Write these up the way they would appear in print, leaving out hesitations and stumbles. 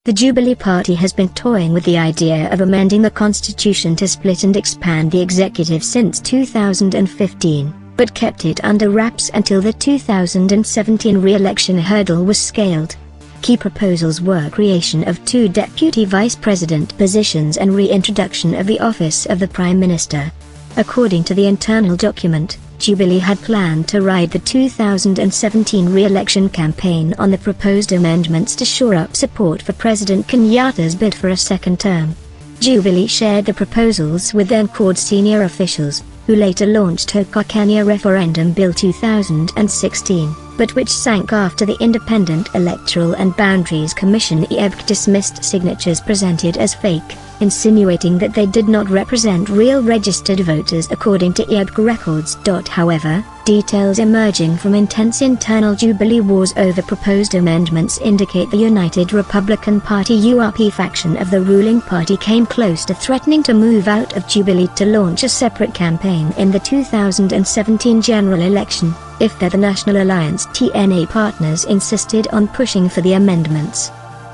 The Jubilee Party has been toying with the idea of amending the constitution to split and expand the executive since 2015, but kept it under wraps until the 2017 re-election hurdle was scaled. Key proposals were creation of 2 deputy vice president positions and reintroduction of the office of the Prime Minister. According to the internal document, Jubilee had planned to ride the 2017 re-election campaign on the proposed amendments to shore up support for President Kenyatta's bid for a second term. Jubilee shared the proposals with then-CORD senior officials, who later launched Hoka Kenya Referendum Bill 2016, but which sank after the Independent Electoral and Boundaries Commission (IEBC) dismissed signatures presented as fake, insinuating that they did not represent real registered voters according to IEBC records. However, details emerging from intense internal Jubilee wars over proposed amendments indicate the United Republican Party (URP) faction of the ruling party came close to threatening to move out of Jubilee to launch a separate campaign in the 2017 general election, if the National Alliance (TNA) partners insisted on pushing for the amendments.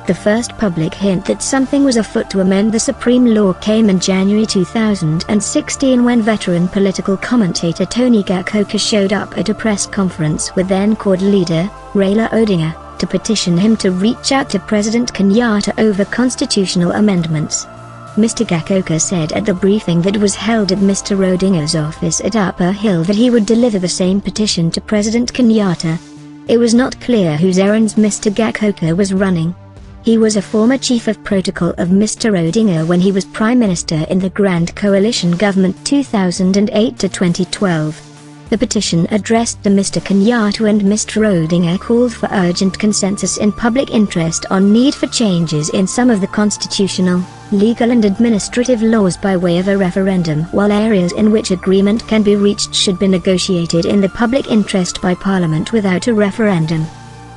The first public hint that something was afoot to amend the Supreme Law came in January 2016 when veteran political commentator Tony Gakoka showed up at a press conference with then-CORD leader, Raila Odinga, to petition him to reach out to President Kenyatta over constitutional amendments. Mr. Gakoka said at the briefing that was held at Mr. Odinga's office at Upper Hill that he would deliver the same petition to President Kenyatta. It was not clear whose errands Mr. Gakoka was running. He was a former chief of protocol of Mr. Odinga when he was Prime Minister in the Grand Coalition government 2008 to 2012. The petition addressed to Mr. Kenyatta and Mr. Odinga called for urgent consensus in public interest on need for changes in some of the constitutional, legal and administrative laws by way of a referendum, while areas in which agreement can be reached should be negotiated in the public interest by Parliament without a referendum.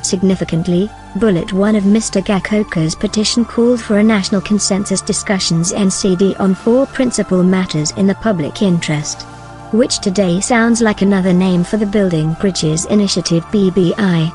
Significantly, Bullet 1 of Mr. Gakoka's petition called for a national consensus discussions (NCD) on 4 principal matters in the public interest, which today sounds like another name for the Building Bridges Initiative (BBI).